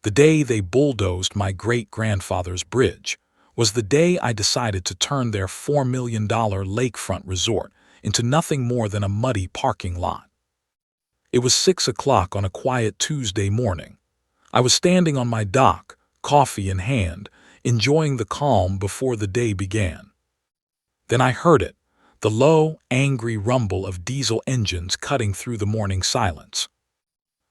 The day they bulldozed my great-grandfather's bridge was the day I decided to turn their $4 million lakefront resort into nothing more than a muddy parking lot. It was 6 o'clock on a quiet Tuesday morning. I was standing on my dock, coffee in hand, enjoying the calm before the day began. Then I heard it, the low, angry rumble of diesel engines cutting through the morning silence.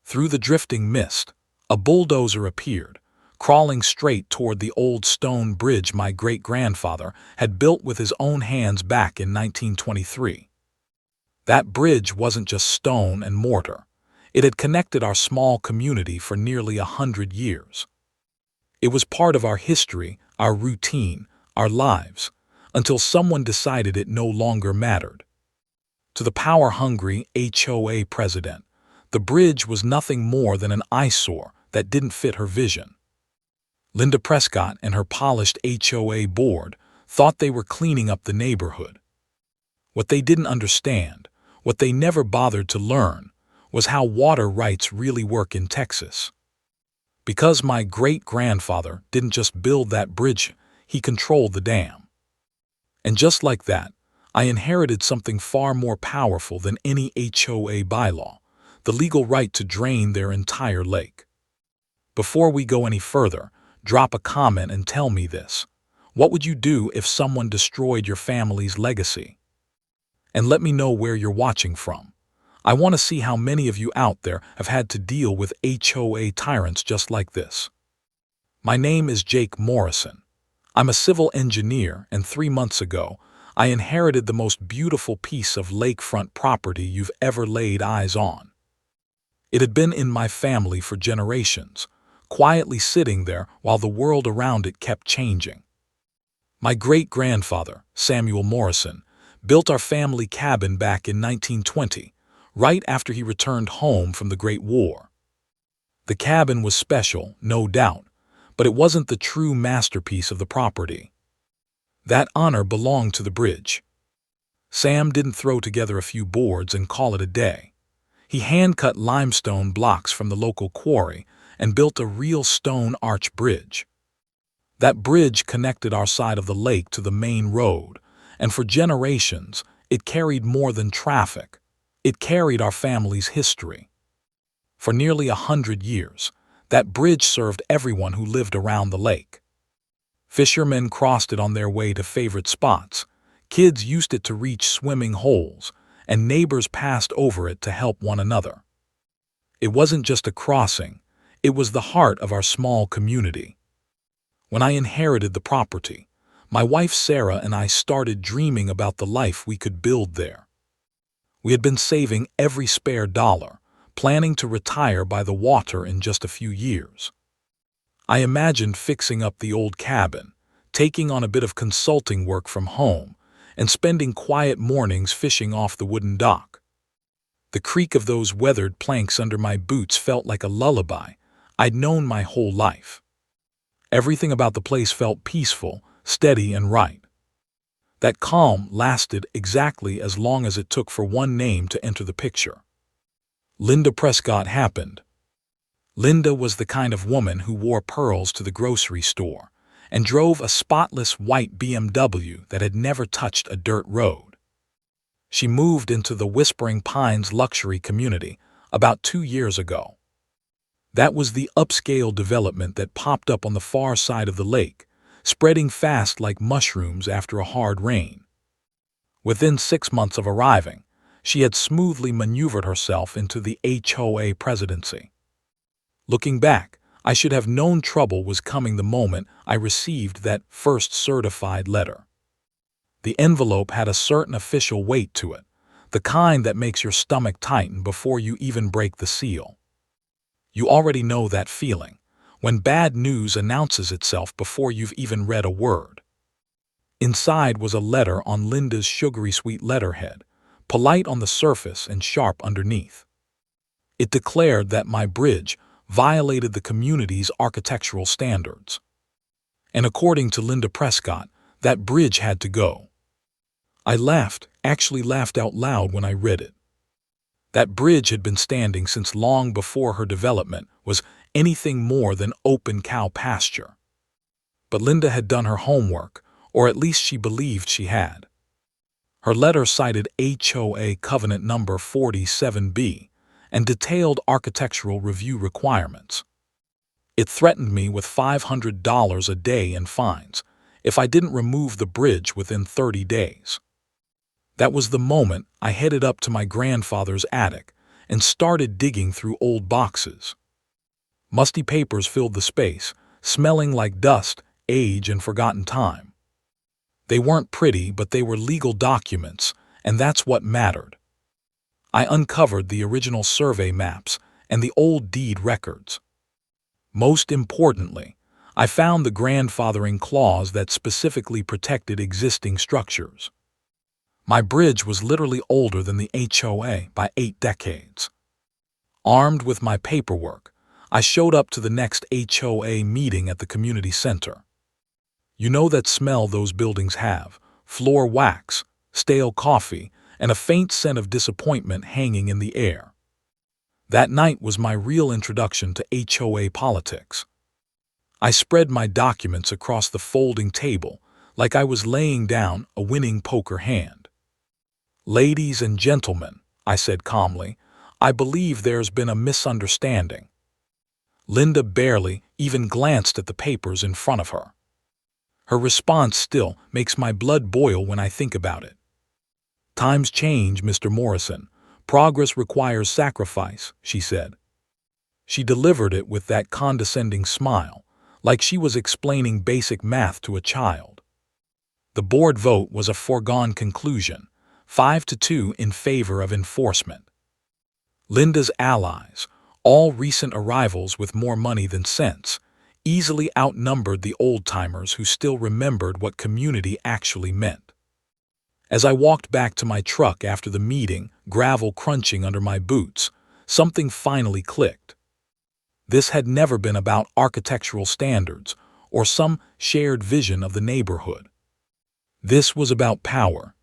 Through the drifting mist, a bulldozer appeared, crawling straight toward the old stone bridge my great-grandfather had built with his own hands back in 1923. That bridge wasn't just stone and mortar. It had connected our small community for nearly 100 years. It was part of our history, our routine, our lives, until someone decided it no longer mattered. To the power-hungry HOA president, the bridge was nothing more than an eyesore that didn't fit her vision. Linda Prescott and her polished HOA board thought they were cleaning up the neighborhood. What they didn't understand, what they never bothered to learn, was how water rights really work in Texas. Because my great-grandfather didn't just build that bridge, he controlled the dam. And just like that, I inherited something far more powerful than any HOA bylaw, the legal right to drain their entire lake. Before we go any further, drop a comment and tell me this. What would you do if someone destroyed your family's legacy? And let me know where you're watching from. I want to see how many of you out there have had to deal with HOA tyrants just like this. My name is Jake Morrison. I'm a civil engineer, and 3 months ago, I inherited the most beautiful piece of lakefront property you've ever laid eyes on. It had been in my family for generations, quietly sitting there while the world around it kept changing. My great-grandfather, Samuel Morrison, built our family cabin back in 1920, right after he returned home from the Great War. The cabin was special, no doubt, but it wasn't the true masterpiece of the property. That honor belonged to the bridge. Sam didn't throw together a few boards and call it a day. He hand-cut limestone blocks from the local quarry and built a real stone arch bridge. That bridge connected our side of the lake to the main road, and for generations, it carried more than traffic. It carried our family's history. For nearly 100 years, that bridge served everyone who lived around the lake. Fishermen crossed it on their way to favorite spots, kids used it to reach swimming holes, and neighbors passed over it to help one another. It wasn't just a crossing, it was the heart of our small community. When I inherited the property, my wife Sarah and I started dreaming about the life we could build there. We had been saving every spare dollar, planning to retire by the water in just a few years. I imagined fixing up the old cabin, taking on a bit of consulting work from home, and spending quiet mornings fishing off the wooden dock. The creak of those weathered planks under my boots felt like a lullaby I'd known my whole life. Everything about the place felt peaceful, steady, and right. That calm lasted exactly as long as it took for one name to enter the picture. Linda Prescott happened. Linda was the kind of woman who wore pearls to the grocery store and drove a spotless white BMW that had never touched a dirt road. She moved into the Whispering Pines luxury community about 2 years ago. That was the upscale development that popped up on the far side of the lake, spreading fast like mushrooms after a hard rain. Within 6 months of arriving, she had smoothly maneuvered herself into the HOA presidency. Looking back, I should have known trouble was coming the moment I received that first certified letter. The envelope had a certain official weight to it, the kind that makes your stomach tighten before you even break the seal. You already know that feeling, when bad news announces itself before you've even read a word. Inside was a letter on Linda's sugary sweet letterhead, polite on the surface and sharp underneath. It declared that my bridge violated the community's architectural standards. And according to Linda Prescott, that bridge had to go. I actually laughed out loud when I read it. That bridge had been standing since long before her development was anything more than open cow pasture. But Linda had done her homework, or at least she believed she had. Her letter cited HOA Covenant Number 47B and detailed architectural review requirements. It threatened me with $500 a day in fines if I didn't remove the bridge within 30 days. That was the moment I headed up to my grandfather's attic and started digging through old boxes. Musty papers filled the space, smelling like dust, age, and forgotten time. They weren't pretty, but they were legal documents, and that's what mattered. I uncovered the original survey maps and the old deed records. Most importantly, I found the grandfathering clause that specifically protected existing structures. My bridge was literally older than the HOA by 8 decades. Armed with my paperwork, I showed up to the next HOA meeting at the community center. You know that smell those buildings have: floor wax, stale coffee, and a faint scent of disappointment hanging in the air. That night was my real introduction to HOA politics. I spread my documents across the folding table like I was laying down a winning poker hand. "Ladies and gentlemen," I said calmly, "I believe there's been a misunderstanding." Linda barely even glanced at the papers in front of her. Her response still makes my blood boil when I think about it. "Times change, Mr. Morrison. Progress requires sacrifice," she said. She delivered it with that condescending smile, like she was explaining basic math to a child. The board vote was a foregone conclusion, 5-2 in favor of enforcement. Linda's allies, all recent arrivals with more money than sense, easily outnumbered the old-timers who still remembered what community actually meant. As I walked back to my truck after the meeting, gravel crunching under my boots, something finally clicked. This had never been about architectural standards or some shared vision of the neighborhood. This was about power.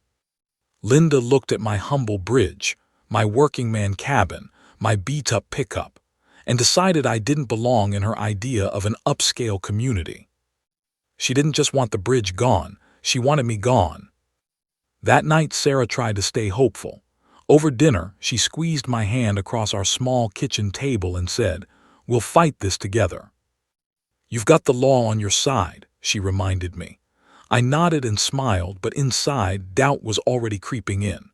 Linda looked at my humble bridge, my working man cabin, my beat-up pickup, and decided I didn't belong in her idea of an upscale community. She didn't just want the bridge gone, she wanted me gone. That night Sarah tried to stay hopeful. Over dinner, she squeezed my hand across our small kitchen table and said, "We'll fight this together." "You've got the law on your side," she reminded me. I nodded and smiled, but inside, doubt was already creeping in.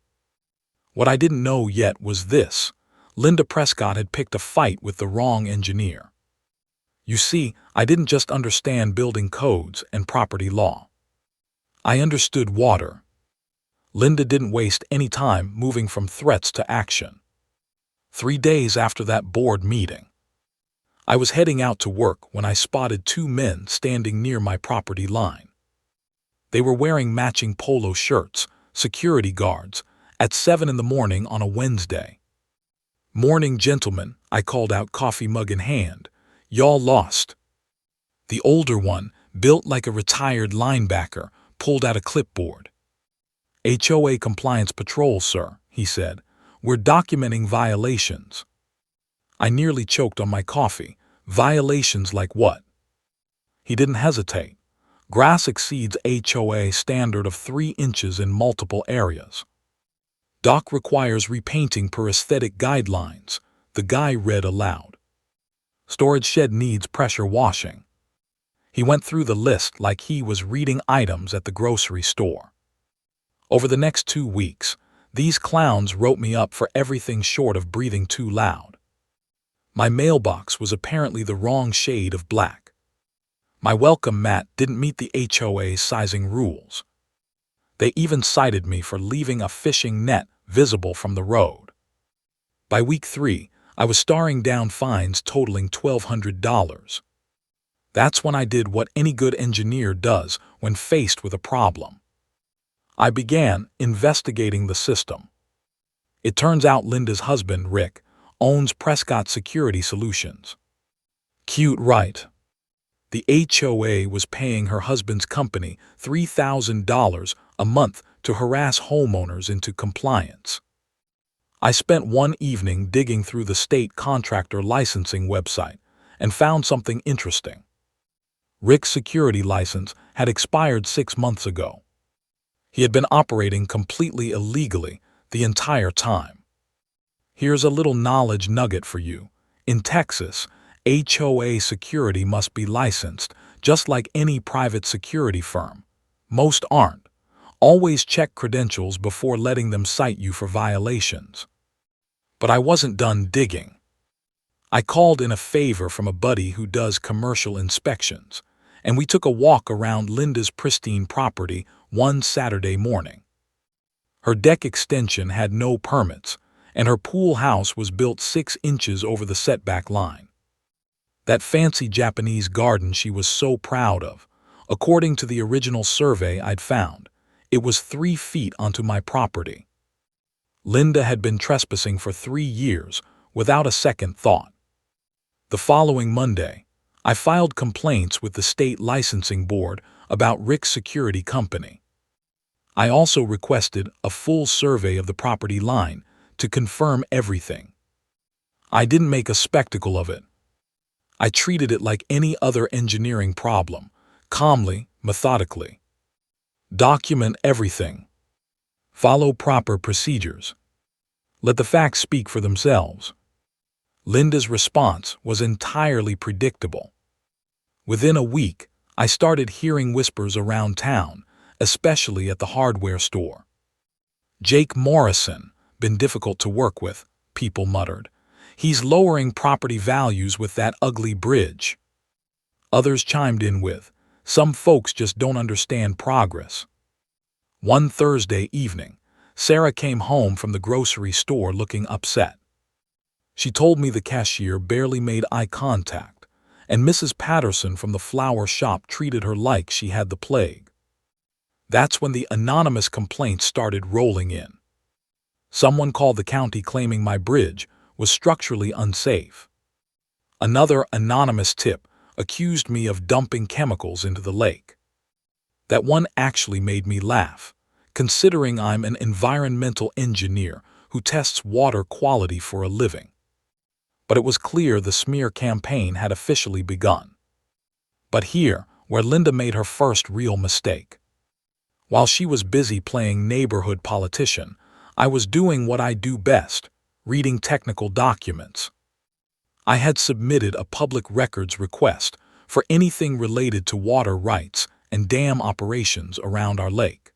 What I didn't know yet was this: Linda Prescott had picked a fight with the wrong engineer. You see, I didn't just understand building codes and property law. I understood water. Linda didn't waste any time moving from threats to action. 3 days after that board meeting, I was heading out to work when I spotted 2 men standing near my property line. They were wearing matching polo shirts, security guards, at 7 in the morning on a Wednesday. "Morning, gentlemen," I called out, coffee mug in hand. "Y'all lost." The older one, built like a retired linebacker, pulled out a clipboard. "HOA Compliance Patrol, sir," he said. "We're documenting violations." I nearly choked on my coffee. Violations like what? He didn't hesitate. Grass exceeds HOA standard of 3 inches in multiple areas. Dock requires repainting per aesthetic guidelines, the guy read aloud. Storage shed needs pressure washing. He went through the list like he was reading items at the grocery store. Over the next 2 weeks, these clowns wrote me up for everything short of breathing too loud. My mailbox was apparently the wrong shade of black. My welcome mat didn't meet the HOA sizing rules. They even cited me for leaving a fishing net visible from the road. By week 3, I was staring down fines totaling $1,200. That's when I did what any good engineer does when faced with a problem. I began investigating the system. It turns out Linda's husband, Rick, owns Prescott Security Solutions. Cute, right? The HOA was paying her husband's company $3,000 a month to harass homeowners into compliance. I spent one evening digging through the state contractor licensing website and found something interesting. Rick's security license had expired 6 months ago. He had been operating completely illegally the entire time. Here's a little knowledge nugget for you. In Texas, HOA security must be licensed, just like any private security firm. Most aren't. Always check credentials before letting them cite you for violations. But I wasn't done digging. I called in a favor from a buddy who does commercial inspections, and we took a walk around Linda's pristine property one Saturday morning. Her deck extension had no permits, and her pool house was built 6 inches over the setback line. That fancy Japanese garden she was so proud of, according to the original survey I'd found, it was 3 feet onto my property. Linda had been trespassing for 3 years without a second thought. The following Monday, I filed complaints with the state licensing board about Rick's security company. I also requested a full survey of the property line to confirm everything. I didn't make a spectacle of it. I treated it like any other engineering problem, calmly, methodically. Document everything. Follow proper procedures. Let the facts speak for themselves. Linda's response was entirely predictable. Within a week, I started hearing whispers around town, especially at the hardware store. "Jake Morrison, been difficult to work with," people muttered. "He's lowering property values with that ugly bridge." Others chimed in with, "Some folks just don't understand progress." One Thursday evening, Sarah came home from the grocery store looking upset. She told me the cashier barely made eye contact, and Mrs. Patterson from the flower shop treated her like she had the plague. That's when the anonymous complaints started rolling in. Someone called the county claiming my bridge was structurally unsafe. Another anonymous tip accused me of dumping chemicals into the lake. That one actually made me laugh, considering I'm an environmental engineer who tests water quality for a living. But it was clear the smear campaign had officially begun. But here, where Linda made her first real mistake. While she was busy playing neighborhood politician, I was doing what I do best, reading technical documents. I had submitted a public records request for anything related to water rights and dam operations around our lake.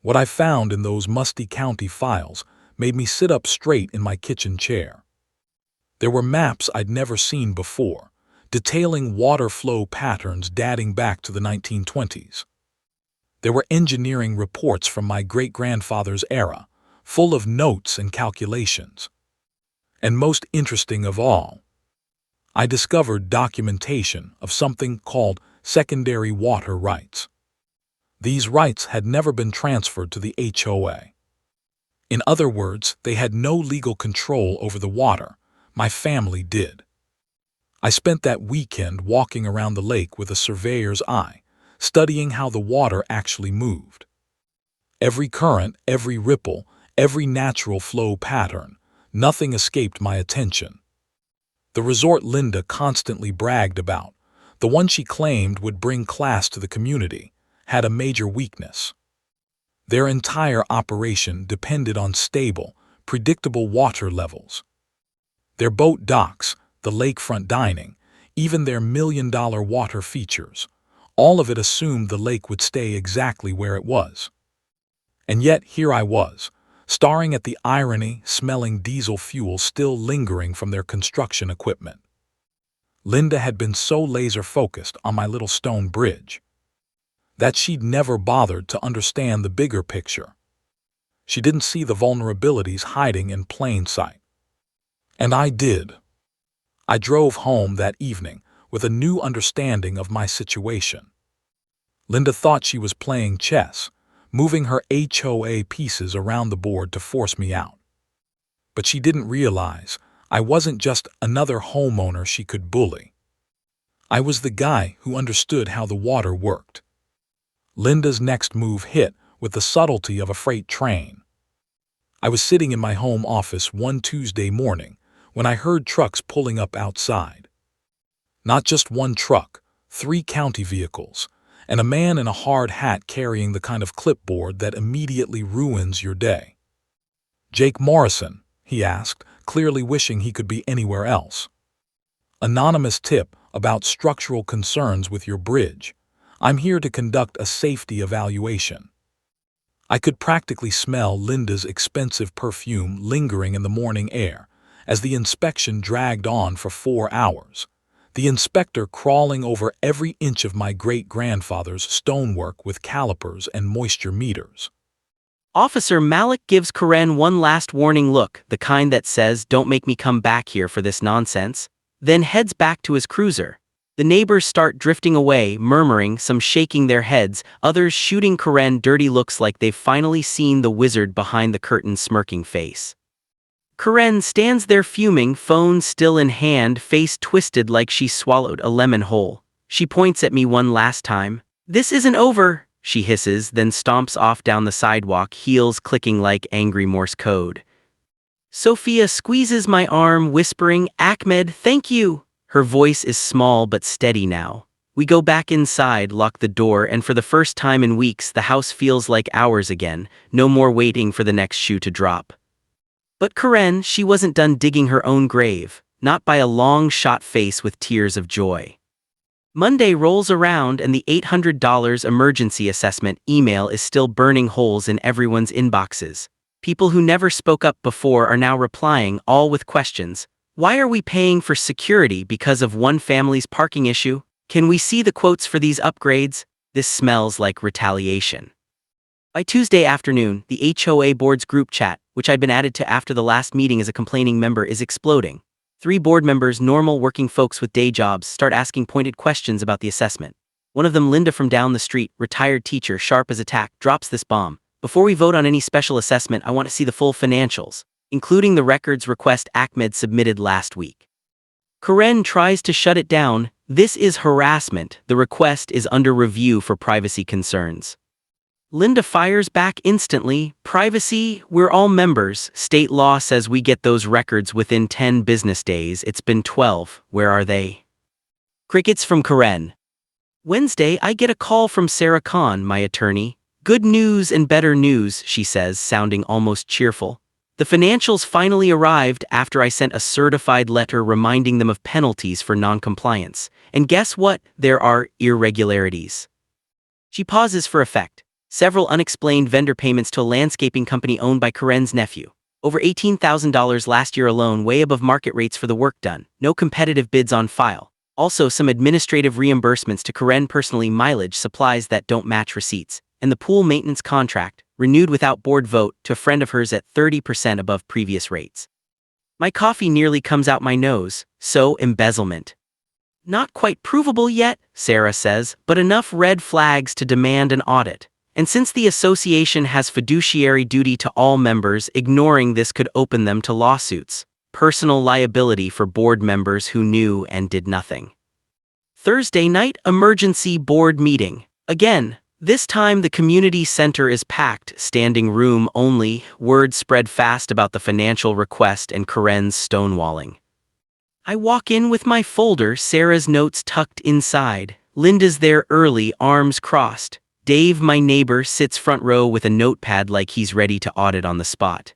What I found in those musty county files made me sit up straight in my kitchen chair. There were maps I'd never seen before, detailing water flow patterns dating back to the 1920s. There were engineering reports from my great-grandfather's era, full of notes and calculations. And most interesting of all, I discovered documentation of something called secondary water rights. These rights had never been transferred to the HOA. In other words, they had no legal control over the water. My family did. I spent that weekend walking around the lake with a surveyor's eye, studying how the water actually moved. Every current, every ripple, every natural flow pattern, nothing escaped my attention. The resort Linda constantly bragged about, the one she claimed would bring class to the community, had a major weakness. Their entire operation depended on stable, predictable water levels. Their boat docks, the lakefront dining, even their million-dollar water features, all of it assumed the lake would stay exactly where it was. And yet here I was, staring at the irony, smelling diesel fuel still lingering from their construction equipment. Linda had been so laser-focused on my little stone bridge that she'd never bothered to understand the bigger picture. She didn't see the vulnerabilities hiding in plain sight. And I did. I drove home that evening with a new understanding of my situation. Linda thought she was playing chess, moving her HOA pieces around the board to force me out. But she didn't realize I wasn't just another homeowner she could bully. I was the guy who understood how the water worked. Linda's next move hit with the subtlety of a freight train. I was sitting in my home office one Tuesday morning when I heard trucks pulling up outside. Not just one truck, 3 county vehicles, and a man in a hard hat carrying the kind of clipboard that immediately ruins your day. "Jake Morrison?" he asked, clearly wishing he could be anywhere else. "Anonymous tip about structural concerns with your bridge. I'm here to conduct a safety evaluation." I could practically smell Linda's expensive perfume lingering in the morning air as the inspection dragged on for 4 hours, the inspector crawling over every inch of my great-grandfather's stonework with calipers and moisture meters. Officer Malik gives Karen one last warning look, the kind that says, "Don't make me come back here for this nonsense," then heads back to his cruiser. The neighbors start drifting away, murmuring, some shaking their heads, others shooting Karen dirty looks like they've finally seen the wizard behind the curtain's smirking face. Karen stands there fuming, phone still in hand, face twisted like she swallowed a lemon whole. She points at me one last time. "This isn't over," she hisses, then stomps off down the sidewalk, heels clicking like angry Morse code. Sophia squeezes my arm, whispering, "Ahmed, thank you." Her voice is small but steady now. We go back inside, lock the door, and for the first time in weeks, the house feels like ours again, no more waiting for the next shoe to drop. But Karen, she wasn't done digging her own grave, not by a long shot face with tears of joy. Monday rolls around and the $800 emergency assessment email is still burning holes in everyone's inboxes. People who never spoke up before are now replying, all with questions. Why are we paying for security because of one family's parking issue? Can we see the quotes for these upgrades? This smells like retaliation. By Tuesday afternoon, the HOA board's group chat, which I'd been added to after the last meeting as a complaining member, is exploding. 3 board members, normal working folks with day jobs, start asking pointed questions about the assessment. One of them, Linda from down the street, retired teacher, sharp as a tack, drops this bomb. "Before we vote on any special assessment, I want to see the full financials, including the records request Ahmed submitted last week." Karen tries to shut it down. "This is harassment. The request is under review for privacy concerns." Linda fires back instantly. "Privacy? We're all members. State law says we get those records within 10 business days. It's been 12. Where are they?" Crickets from Karen. Wednesday, I get a call from Sarah Khan, my attorney. "Good news and better news," she says, sounding almost cheerful. "The financials finally arrived after I sent a certified letter reminding them of penalties for noncompliance. And guess what? There are irregularities." She pauses for effect. Several unexplained vendor payments to a landscaping company owned by Karen's nephew. Over $18,000 last year alone, way above market rates for the work done. No competitive bids on file. Also some administrative reimbursements to Karen personally, mileage, supplies that don't match receipts, and the pool maintenance contract, renewed without board vote, to a friend of hers at 30% above previous rates. My coffee nearly comes out my nose. So, embezzlement. "Not quite provable yet," Sarah says, "but enough red flags to demand an audit. And since the association has fiduciary duty to all members, ignoring this could open them to lawsuits. Personal liability for board members who knew and did nothing." Thursday night, emergency board meeting. Again, this time the community center is packed, standing room only, word spread fast about the financial request and Karen's stonewalling. I walk in with my folder, Sarah's notes tucked inside. Linda's there early, arms crossed. Dave, my neighbor, sits front row with a notepad like he's ready to audit on the spot.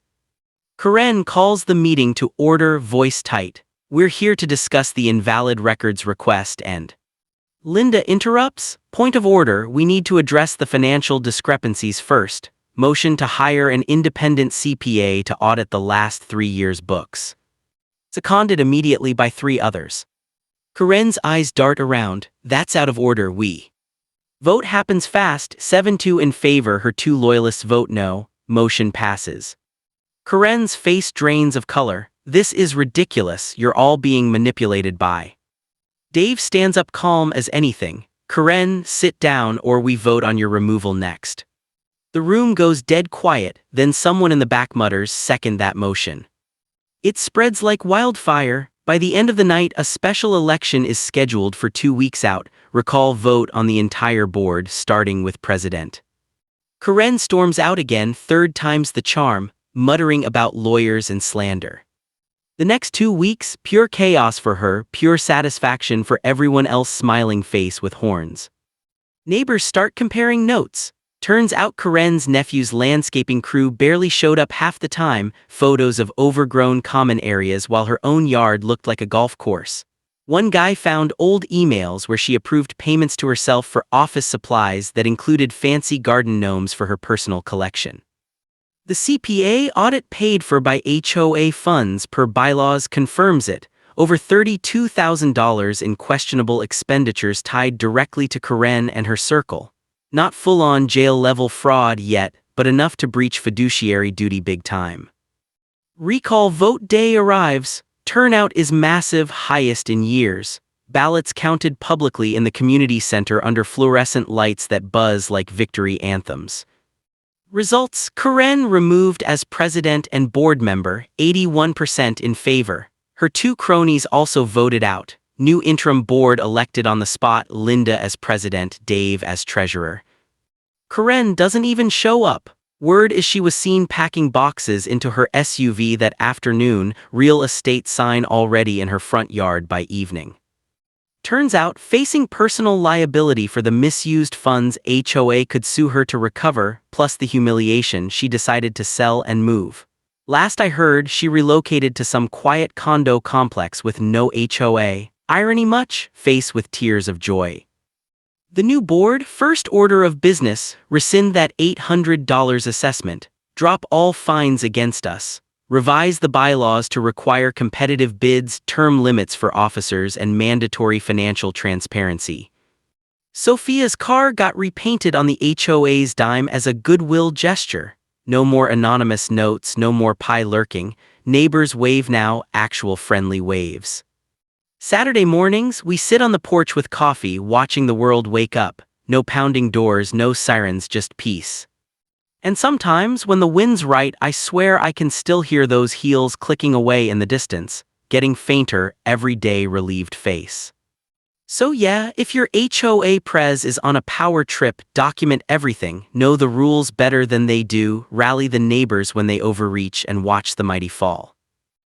Karen calls the meeting to order, voice tight. "We're here to discuss the invalid records request and..." Linda interrupts. "Point of order, we need to address the financial discrepancies first. Motion to hire an independent CPA to audit the last 3 years' books." Seconded immediately by 3 others. Karen's eyes dart around. "That's out of order, we..." Vote happens fast, 7-2 in favor, her 2 loyalists vote no, motion passes. Karen's face drains of color. "This is ridiculous, you're all being manipulated by..." Dave stands up calm as anything. "Karen, sit down or we vote on your removal next." The room goes dead quiet, then someone in the back mutters, "Second that motion." It spreads like wildfire. By the end of the night, a special election is scheduled for 2 weeks out. Recall vote on the entire board, starting with president. Karen storms out again, 3rd time's the charm, muttering about lawyers and slander. The next 2 weeks, pure chaos for her, pure satisfaction for everyone else smiling face with horns. Neighbors start comparing notes. Turns out Karen's nephew's landscaping crew barely showed up half the time, photos of overgrown common areas while her own yard looked like a golf course. One guy found old emails where she approved payments to herself for office supplies that included fancy garden gnomes for her personal collection. The CPA audit paid for by HOA funds per bylaws confirms it. Over $32,000 in questionable expenditures tied directly to Karen and her circle. Not full-on jail-level fraud yet, but enough to breach fiduciary duty big time. Recall vote day arrives. Turnout is massive, highest in years. Ballots counted publicly in the community center under fluorescent lights that buzz like victory anthems. Results: Karen removed as president and board member, 81% in favor. Her two cronies also voted out. New interim board elected on the spot, Linda as president, Dave as treasurer. Karen doesn't even show up. Word is she was seen packing boxes into her SUV that afternoon, real estate sign already in her front yard by evening. Turns out, facing personal liability for the misused funds HOA could sue her to recover, plus the humiliation, she decided to sell and move. Last I heard, she relocated to some quiet condo complex with no HOA. Irony much? Face with tears of joy. The new board, first order of business, rescind that $800 assessment, drop all fines against us, revise the bylaws to require competitive bids, term limits for officers, and mandatory financial transparency. Sophia's car got repainted on the HOA's dime as a goodwill gesture. No more anonymous notes, no more pie lurking. Neighbors wave now, actual friendly waves. Saturday mornings, we sit on the porch with coffee, watching the world wake up. No pounding doors, no sirens, just peace. And sometimes, when the wind's right, I swear I can still hear those heels clicking away in the distance, getting fainter, every day relieved face. So yeah, if your HOA prez is on a power trip, document everything, know the rules better than they do, rally the neighbors when they overreach, and watch the mighty fall.